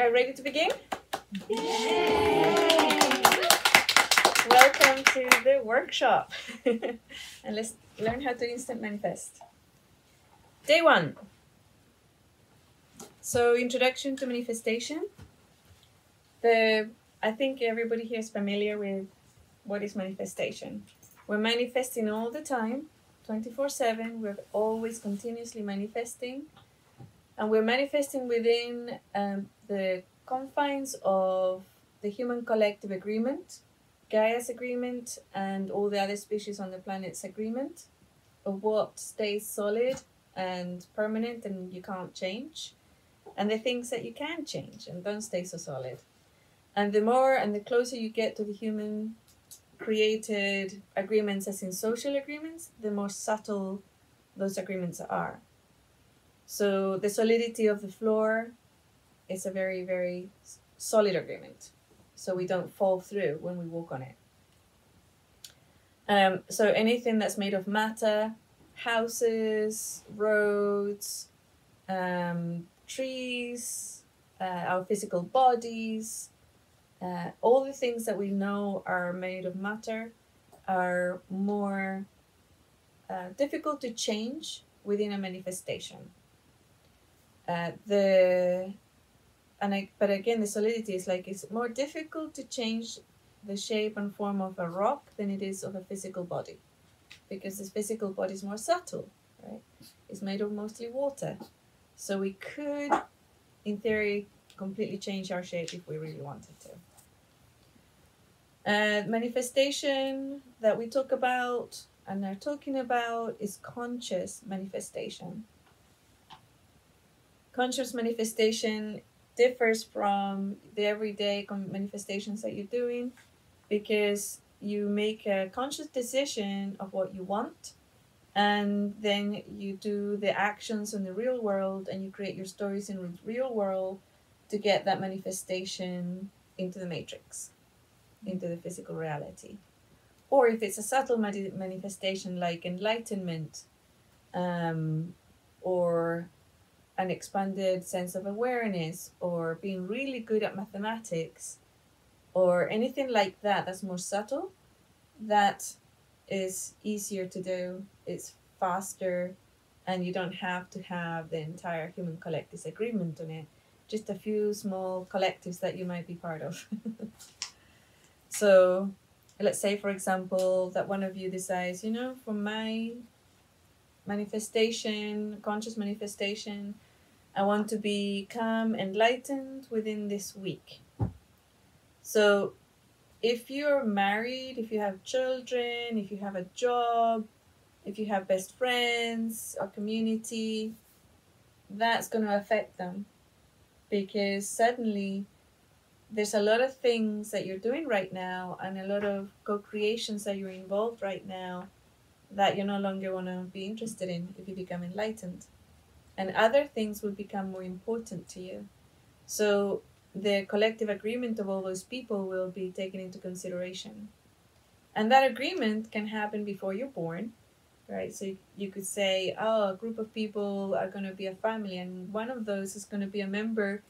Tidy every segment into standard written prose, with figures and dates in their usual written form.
are ready to begin? Yay! Welcome to the workshop. And let's learn how to instant manifest. Day 1. So, introduction to manifestation. I think everybody here is familiar with what is manifestation. We're manifesting all the time, 24/7. We're always continuously manifesting. And we're manifesting within the confines of the human collective agreement, Gaia's agreement, and all the other species on the planet's agreement of what stays solid and permanent and you can't change, and the things that you can change and don't stay so solid. And the more and the closer you get to the human created agreements, as in social agreements, the more subtle those agreements are. So the solidity of the floor is a very, very solid agreement. So we don't fall through when we walk on it. So anything that's made of matter, houses, roads, trees, our physical bodies, all the things that we know are made of matter are more difficult to change within a manifestation. But again, the solidity is like it's more difficult to change the shape and form of a rock than it is of a physical body, because this physical body is more subtle, right? It's made of mostly water, so we could, in theory, completely change our shape if we really wanted to. Manifestation that we talk about and are talking about is conscious manifestation. Conscious manifestation differs from the everyday manifestations that you're doing because you make a conscious decision of what you want, and then you do the actions in the real world and you create your stories in the real world to get that manifestation into the matrix, into the physical reality. Or if it's a subtle manifestation like enlightenment, or an expanded sense of awareness, or being really good at mathematics, or anything like that that's more subtle, that is easier to do, it's faster, and you don't have to have the entire human collective's agreement on it, just a few small collectives that you might be part of. So let's say, for example, that one of you decides, for my manifestation, conscious manifestation, I want to become enlightened within this week. So if you're married, if you have children, if you have a job, if you have best friends or community, that's going to affect them, because suddenly there's a lot of things that you're doing right now and a lot of co-creations that you're involved right now that you no longer want to be interested in if you become enlightened. And other things will become more important to you. So the collective agreement of all those people will be taken into consideration. And that agreement can happen before you're born, right? So you could say, a group of people are going to be a family, and one of those is going to be a member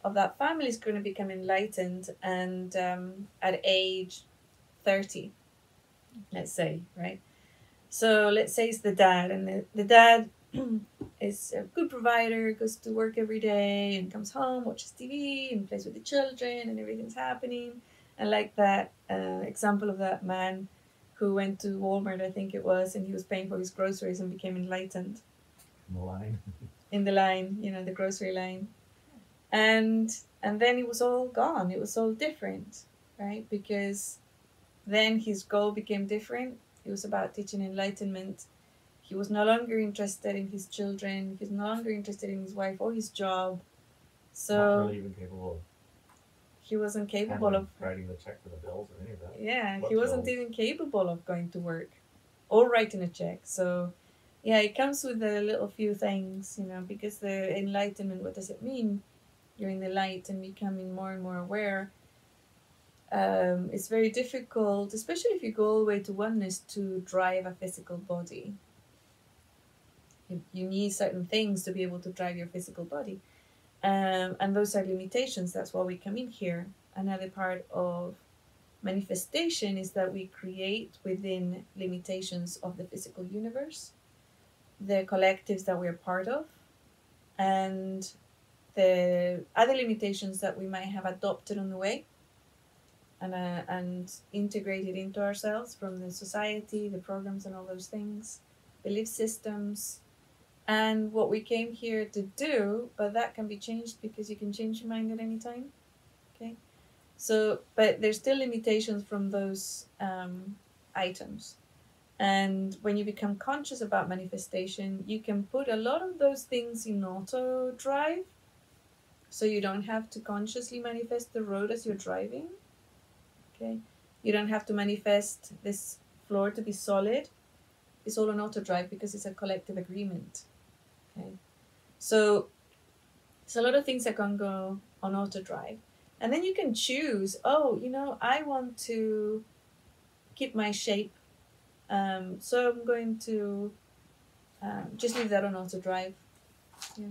of that family is going to become enlightened, and at age 30, let's say, right? So let's say it's the dad, and the dad is a good provider, goes to work every day and comes home, watches TV and plays with the children and everything's happening. And like that example of that man who went to Walmart, I think it was, and he was paying for his groceries and became enlightened. In the line. In the line, the grocery line. And then it was all gone. It was all different, right? Because then his goal became different. It was about teaching enlightenment. He was no longer interested in his children. He was no longer interested in his wife or his job. So not really even capable of. He wasn't capable of writing the check for the bills or any of that. Yeah, he wasn't even capable of going to work or writing a check. So, yeah, it comes with a little few things, because the enlightenment. What does it mean? You're in the light and becoming more and more aware. It's very difficult, especially if you go all the way to oneness, to drive a physical body. You need certain things to be able to drive your physical body. And those are limitations. That's why we come in here. Another part of manifestation is that we create within limitations of the physical universe, the collectives that we're part of, and the other limitations that we might have adopted on the way and integrated into ourselves from the society, the programs, and all those things, belief systems, and what we came here to do. But that can be changed because you can change your mind at any time. Okay, so but there's still limitations from those items. And when you become conscious about manifestation, you can put a lot of those things in auto drive, so you don't have to consciously manifest the road as you're driving. Okay, you don't have to manifest this floor to be solid. It's all on auto drive because it's a collective agreement. Okay, so there's a lot of things that can go on auto drive, and then you can choose. Oh, I want to keep my shape, so I'm going to just leave that on auto drive. Yeah.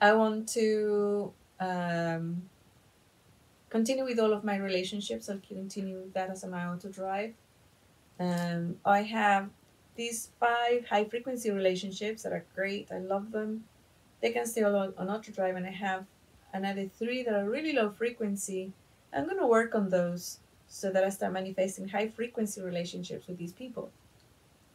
I want to continue with all of my relationships. I'll continue with that as my auto drive. I have these 5 high frequency relationships that are great. I love them. They can stay on auto drive, and I have another 3 that are really low frequency. I'm going to work on those so that I start manifesting high frequency relationships with these people.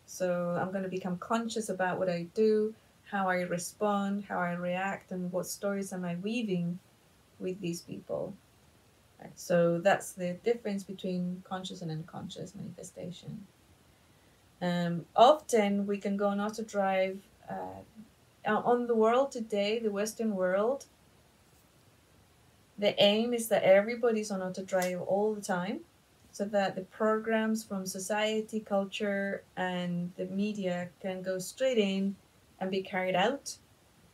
So I'm going to become conscious about what I do, how I respond, how I react, and what stories am I weaving with these people. Right, so that's the difference between conscious and unconscious manifestation. Often we can go on auto drive on the world today, the Western world. The aim is that everybody's on auto drive all the time, so that the programs from society, culture, and the media can go straight in and be carried out.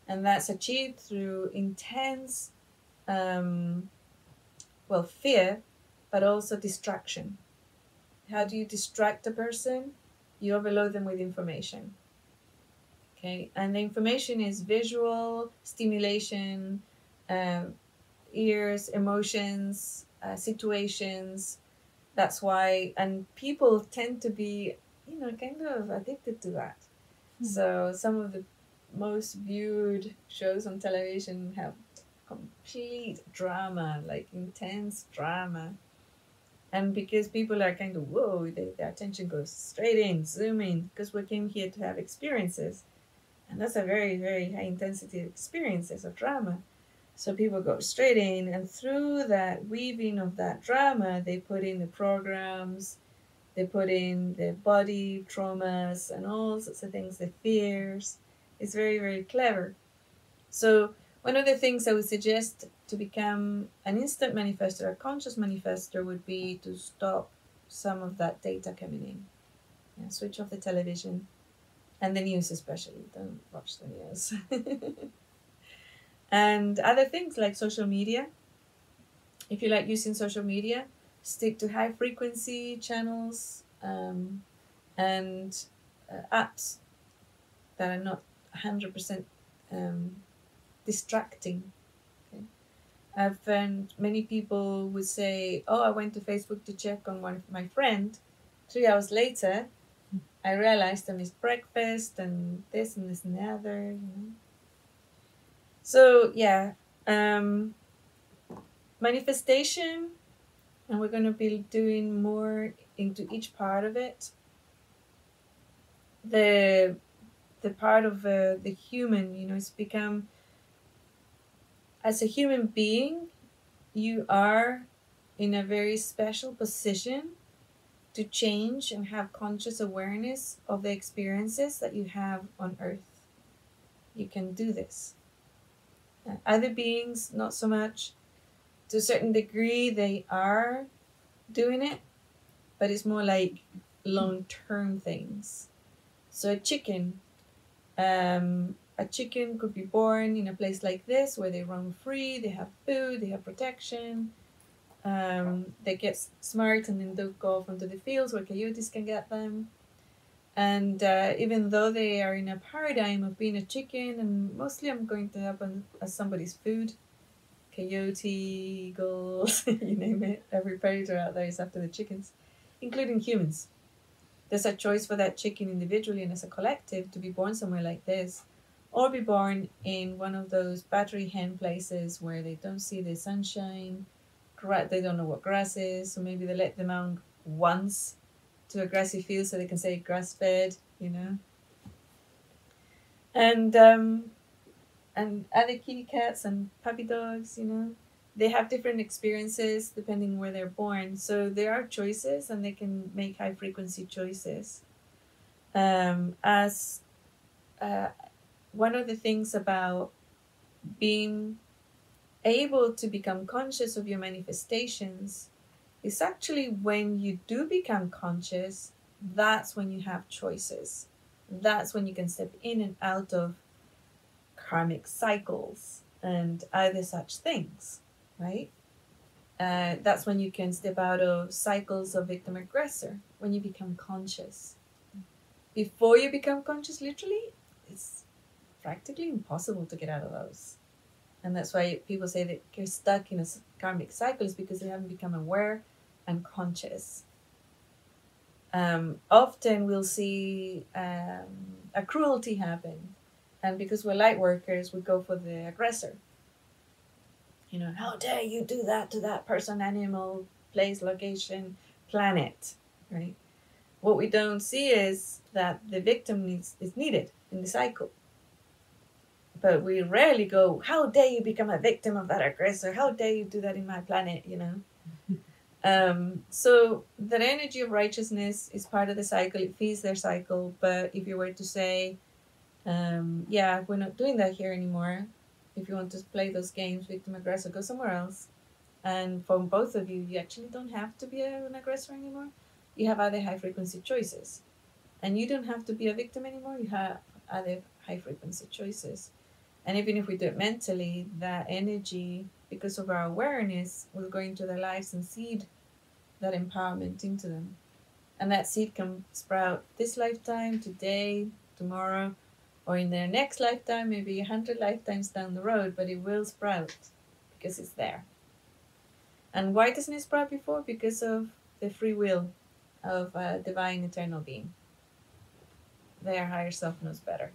And that's achieved through intense fear, but also distraction. How do you distract a person? You overload them with information. Okay, and the information is visual, stimulation, ears, emotions, situations. That's why, and people tend to be, kind of addicted to that. Mm-hmm. So some of the most viewed shows on television have complete drama, like intense drama. And because people are kind of, whoa, their attention goes straight in, zoom in, because we came here to have experiences. And that's a very, very high intensity experiences of drama. So people go straight in, and through that weaving of that drama, they put in the programs, they put in the body traumas and all sorts of things, the fears. It's very, very clever. So one of the things I would suggest to become an instant manifestor, a conscious manifestor, would be to stop some of that data coming in. Yeah, switch off the television and the news especially. Don't watch the news. And other things like social media. If you like using social media, stick to high frequency channels and apps that are not 100% distracting. Okay. I've found many people would say, oh, I went to Facebook to check on one of my friend. 3 hours later, I realized I missed breakfast and this and the other. So yeah, manifestation, and we're going to be doing more into each part of it. The part of the human, it's become, as a human being, you are in a very special position to change and have conscious awareness of the experiences that you have on Earth. You can do this. Other beings, not so much. To a certain degree, they are doing it, but it's more like long-term things. So a chicken could be born in a place like this where they roam free, they have food, they have protection, they get smart and then they'll go off onto the fields where coyotes can get them. And even though they are in a paradigm of being a chicken, and mostly I'm going to happen as somebody's food, coyote, eagles, you name it, every predator out there is after the chickens, including humans. There's a choice for that chicken individually and as a collective to be born somewhere like this, or be born in one of those battery hen places where they don't see the sunshine, they don't know what grass is, so maybe they let them out once to a grassy field so they can say grass fed, you know. And other kitty cats and puppy dogs, you know, they have different experiences depending where they're born. So there are choices, and they can make high frequency choices. As one of the things about being able to become conscious of your manifestations is actually when you do become conscious, that's when you have choices. That's when you can step in and out of karmic cycles and other such things, right? That's when you can step out of cycles of victim-aggressor, when you become conscious. Before you become conscious, literally, it's practically impossible to get out of those. And that's why people say that you're stuck in a karmic cycle, is because they haven't become aware and conscious. Often we'll see a cruelty happen, and because we're light workers, we go for the aggressor. You know, how dare you do that to that person, animal, place, location, planet, right? What we don't see is that the victim is needed in the cycle. But we rarely go, how dare you become a victim of that aggressor? How dare you do that in my planet, you know? So that energy of righteousness is part of the cycle. It feeds their cycle. But if you were to say, yeah, we're not doing that here anymore. If you want to play those games, victim aggressor, go somewhere else. And for both of you, you actually don't have to be an aggressor anymore. You have other high frequency choices. And you don't have to be a victim anymore. You have other high frequency choices. And even if we do it mentally, that energy, because of our awareness, will go into their lives and seed that empowerment into them. And that seed can sprout this lifetime, today, tomorrow, or in their next lifetime, maybe 100 lifetimes down the road, but it will sprout because it's there. And why doesn't it sprout before? Because of the free will of a divine eternal being. Their higher self knows better.